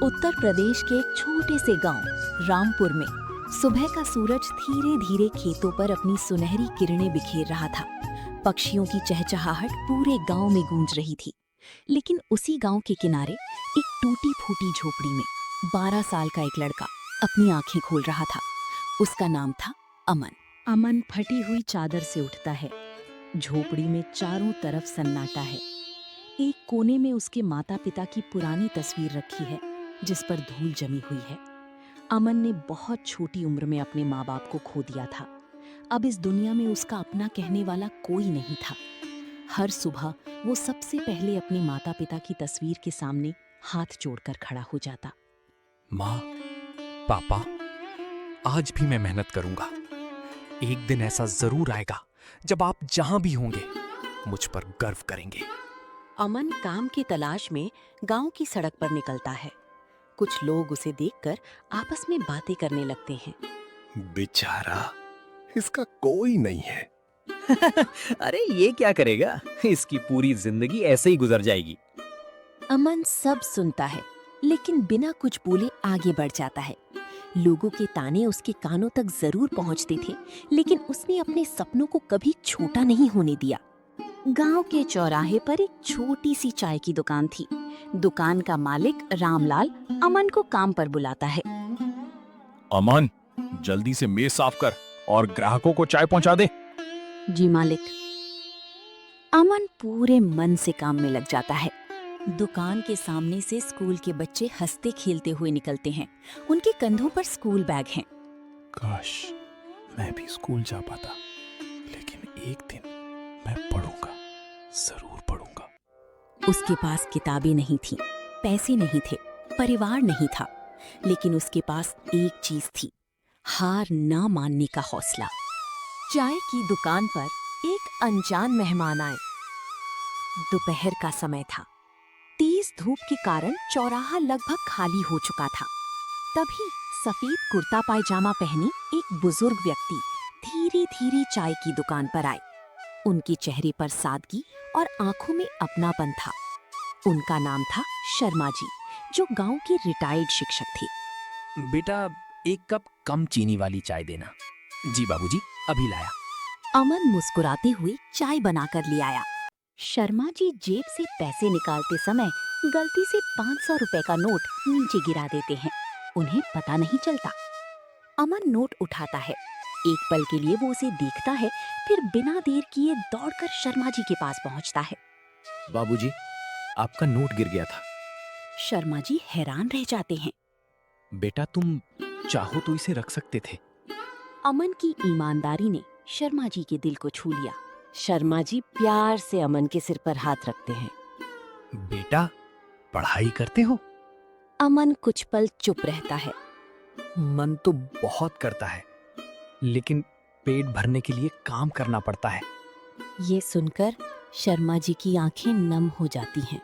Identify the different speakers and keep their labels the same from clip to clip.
Speaker 1: उत्तर प्रदेश के एक छोटे से गांव रामपुर में सुबह का सूरज धीरे धीरे खेतों पर अपनी सुनहरी किरणें बिखेर रहा था। पक्षियों की चहचहाहट पूरे गांव में गूंज रही थी। लेकिन उसी गांव के किनारे एक टूटी फूटी झोपड़ी में 12 साल का एक लड़का अपनी आंखें खोल रहा था। उसका नाम था अमन। अमन फटी हुई चादर से उठता है। झोपड़ी में चारों तरफ सन्नाटा है। एक कोने में उसके माता पिता की पुरानी तस्वीर रखी है जिस पर धूल जमी हुई है। अमन ने बहुत छोटी उम्र में अपने माँ बाप को खो दिया था। अब इस दुनिया में उसका अपना कहने वाला कोई नहीं था। हर सुबह वो सबसे पहले अपने माता पिता की तस्वीर के सामने हाथ जोड़कर खड़ा हो जाता।
Speaker 2: माँ, पापा, आज भी मैं मेहनत करूंगा। एक दिन ऐसा जरूर आएगा जब आप जहां भी होंगे मुझ पर गर्व करेंगे।
Speaker 1: अमन काम की तलाश में गांव की सड़क पर निकलता है। कुछ लोग उसे देखकर आपस में बातें करने लगते हैं।
Speaker 3: बेचारा, इसका कोई नहीं है।
Speaker 4: अरे ये क्या करेगा, इसकी पूरी जिंदगी ऐसे ही गुजर जाएगी।
Speaker 1: अमन सब सुनता है लेकिन बिना कुछ बोले आगे बढ़ जाता है। लोगों के ताने उसके कानों तक जरूर पहुंचते थे, लेकिन उसने अपने सपनों को कभी छोटा नहीं होने दिया। गांव के चौराहे पर एक छोटी सी चाय की दुकान थी। दुकान का मालिक रामलाल अमन को काम पर बुलाता है।
Speaker 3: अमन, जल्दी से मेज साफ कर और ग्राहकों को चाय पहुंचा दे।
Speaker 1: जी मालिक। अमन पूरे मन से काम में लग जाता है। दुकान के सामने से स्कूल के बच्चे हंसते खेलते हुए निकलते हैं। उनके कंधों पर स्कूल बैग हैं।
Speaker 3: काश मैं भी स्कूल जा पाता, लेकिन एक दिन मैं पढ़ूंगा, जरूर पढ़ूंगा।
Speaker 1: उसके पास किताबें नहीं थीं, पैसे नहीं थे, परिवार नहीं था, लेकिन उसके पास एक चीज थी, हार ना मानने का हौसला। चाय की दुकान पर एक अनजान मेहमान आए। दोपहर का समय था। तेज धूप के कारण चौराहा लगभग खाली हो चुका था। तभी सफेद कुर्ता पायजामा पहने एक बुजुर्ग व्यक्ति धीरे धीरे चाय की दुकान पर आए। उनके चेहरे पर सादगी और आंखों में अपनापन था। उनका नाम था शर्मा जी, जो गांव के रिटायर्ड शिक्षक थे।
Speaker 2: बेटा, एक कप कम चीनी वाली चाय देना। जी बाबूजी, अभी लाया।
Speaker 1: अमन मुस्कुराते हुए चाय बनाकर ले आया। शर्मा जी जेब से पैसे निकालते समय गलती से 500 रुपए का नोट नीचे गिरा देते हैं। उन्हें पता नहीं चलता। अमन नोट उठाता है। एक पल के लिए वो उसे देखता है, फिर बिना देर किए दौड़कर शर्मा जी के पास पहुंचता है।
Speaker 4: बाबूजी, आपका नोट गिर गया था।
Speaker 1: शर्मा जी हैरान रह जाते हैं।
Speaker 2: बेटा, तुम चाहो तो इसे रख सकते थे।
Speaker 1: अमन की ईमानदारी ने शर्मा जी के दिल को छू लिया। शर्मा जी प्यार से अमन के सिर पर हाथ रखते हैं।
Speaker 2: बेटा, पढ़ाई करते हो?
Speaker 1: अमन कुछ पल चुप रहता है।
Speaker 2: मन तो बहुत करता है, लेकिन पेट भरने के लिए काम करना पड़ता है।
Speaker 1: ये सुनकर शर्मा जी की आंखें नम हो जाती हैं।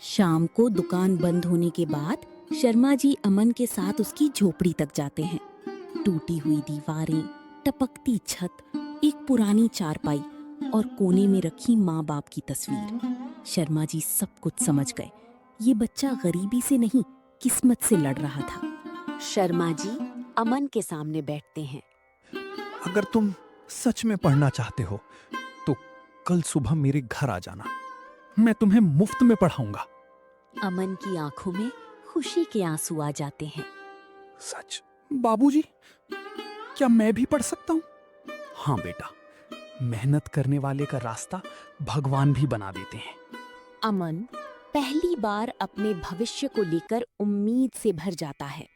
Speaker 1: शाम को दुकान बंद होने के बाद शर्मा जी अमन के साथ उसकी झोपड़ी तक जाते हैं। टूटी हुई दीवारें, टपकती छत, एक पुरानी चारपाई और कोने में रखी माँ बाप की तस्वीर। शर्मा जी सब कुछ समझ गए। ये बच्चा गरीबी से नहीं, किस्मत से लड़ रहा था। शर्मा जी अमन के सामने बैठते हैं।
Speaker 3: अगर तुम सच में पढ़ना चाहते हो तो कल सुबह मेरे घर आ जाना। मैं तुम्हें मुफ्त में पढ़ाऊंगा।
Speaker 1: अमन की आंखों में खुशी के आंसू आ जाते हैं।
Speaker 3: सच? बाबूजी, क्या मैं भी पढ़ सकता हूँ? हाँ बेटा, मेहनत करने वाले का रास्ता भगवान भी बना देते हैं।
Speaker 1: अमन पहली बार अपने भविष्य को लेकर उम्मीद से भर जाता है।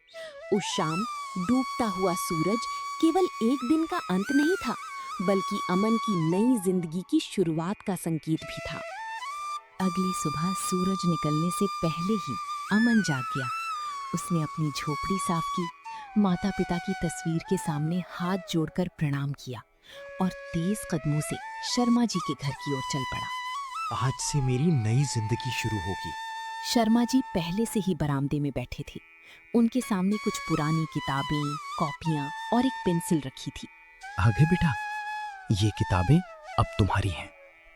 Speaker 1: उस शाम डूबता हुआ सूरज केवल एक दिन का अंत नहीं था, बल्कि अमन की नई जिंदगी की शुरुआत का संकेत भी था। अगली सुबह सूरज निकलने से पहले ही अमन जाग गया। उसने अपनी झोपड़ी साफ की, माता पिता की तस्वीर के सामने हाथ जोड़कर प्रणाम किया और तेज कदमों से शर्मा जी के घर की ओर चल पड़ा।
Speaker 2: आज से मेरी नई जिंदगी शुरू होगी।
Speaker 1: शर्मा जी पहले से ही बरामदे में बैठे थे। उनके सामने कुछ पुरानी किताबें, कॉपियां और एक पेंसिल रखी थी।
Speaker 2: आगे बेटा, ये किताबें अब तुम्हारी हैं।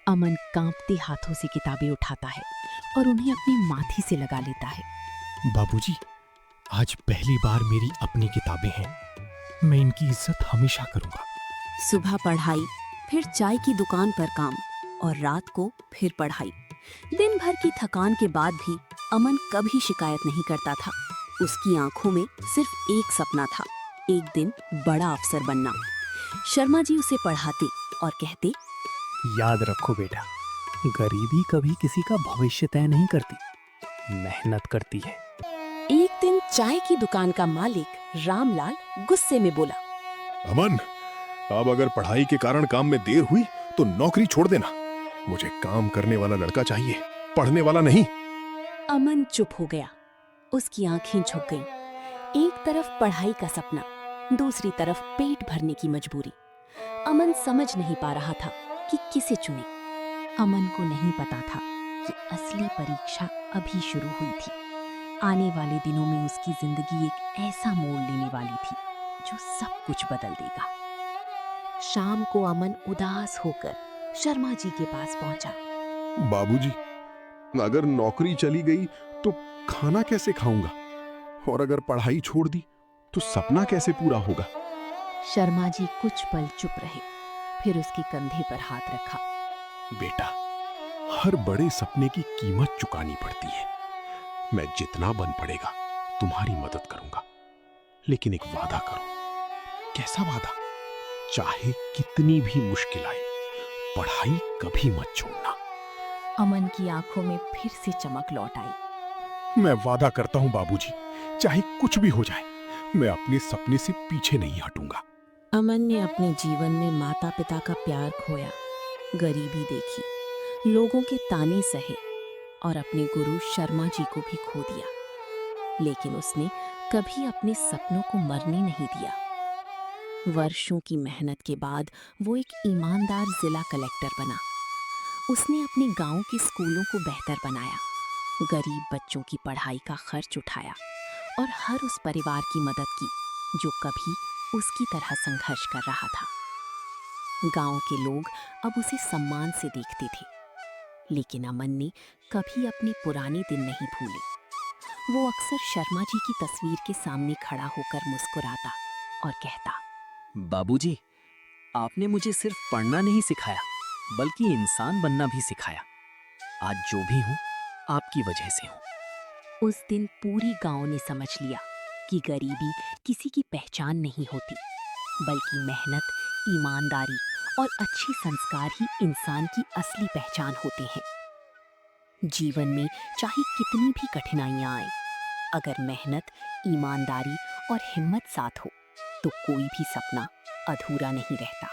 Speaker 1: अमन कांपते हाथों से किताबें उठाता है और उन्हें अपनी माथी से लगा लेता है।
Speaker 5: बाबूजी, आज पहली बार मेरी अपनी किताबें हैं। मैं इनकी इज्जत हमेशा करूंगा।
Speaker 1: सुबह पढ़ाई, फिर चाय की दुकान पर काम और रात को फिर पढ़ाई। दिन भर की थकान के बाद भी अमन कभी शिकायत नहीं करता था। उसकी आंखों में सिर्फ एक सपना था, एक दिन बड़ा अफसर बनना। शर्मा जी उसे पढ़ाते और कहते,
Speaker 3: याद रखो बेटा, गरीबी कभी किसी का भविष्य तय नहीं करती, मेहनत करती है।
Speaker 1: एक दिन चाय की दुकान का मालिक रामलाल गुस्से में बोला,
Speaker 6: अमन, अब अगर पढ़ाई के कारण काम में देर हुई तो नौकरी छोड़ देना। मुझे काम करने वाला लड़का चाहिए, पढ़ने वाला नहीं।
Speaker 1: अमन चुप हो गया। उसकी आंखें झुक गईं। एक तरफ पढ़ाई का सपना, दूसरी तरफ पेट भरने की मजबूरी। अमन समझ नहीं पा रहा था कि किसे चुने। अमन को नहीं पता था कि असली परीक्षा अभी शुरू हुई थी। आने वाले दिनों में उसकी जिंदगी एक ऐसा मोड़ लेने वाली थी जो सब कुछ बदल देगा। शाम को अमन उदास होकर शर्मा जी के पास पहुंचा।
Speaker 6: बाबूजी, अगर नौकरी चली गई तो खाना कैसे खाऊंगा? और अगर पढ़ाई छोड़ दी तो सपना कैसे पूरा होगा?
Speaker 1: शर्मा जी कुछ पल चुप रहे, फिर उसके कंधे पर हाथ रखा।
Speaker 6: बेटा, हर बड़े सपने की कीमत चुकानी पड़ती है। मैं जितना बन पड़ेगा तुम्हारी मदद करूंगा, लेकिन एक वादा करो। कैसा वादा? चाहे कितनी भी मुश्किल आए, पढ़ाई कभी मत छोड़ना।
Speaker 1: अमन की आंखों में फिर से चमक लौट आई।
Speaker 6: मैं वादा करता हूं बाबूजी, चाहे कुछ भी हो जाए, मैं अपने सपने से पीछे नहीं हटूंगा।
Speaker 1: अमन ने अपने जीवन में माता पिता का प्यार खोया, गरीबी देखी, लोगों के ताने सहे और अपने गुरु शर्मा जी को भी खो दिया। लेकिन उसने कभी अपने सपनों को मरने नहीं दिया। वर्षों की मेहनत के बाद वो एक ईमानदार जिला कलेक्टर बना। उसने अपने गांव के स्कूलों को बेहतर बनाया, गरीब बच्चों की पढ़ाई का खर्च उठाया और हर उस परिवार की मदद की जो कभी उसकी तरह संघर्ष कर रहा था। गांव के लोग अब उसे सम्मान से देखते थे, लेकिन अमन ने कभी अपने पुराने दिन नहीं भूले। वो अक्सर शर्मा जी की तस्वीर के सामने खड़ा होकर मुस्कुराता और कहता,
Speaker 4: बाबूजी, आपने मुझे सिर्फ पढ़ना नहीं सिखाया, बल्कि इंसान बनना भी सिखाया। आज जो भी हूँ, आपकी वजह से हूँ।
Speaker 1: उस दिन पूरी गांव ने समझ लिया कि गरीबी किसी की पहचान नहीं होती, बल्कि मेहनत, ईमानदारी और अच्छे संस्कार ही इंसान की असली पहचान होते हैं। जीवन में चाहे कितनी भी कठिनाइयां आए, अगर मेहनत, ईमानदारी और हिम्मत साथ हो तो कोई भी सपना अधूरा नहीं रहता।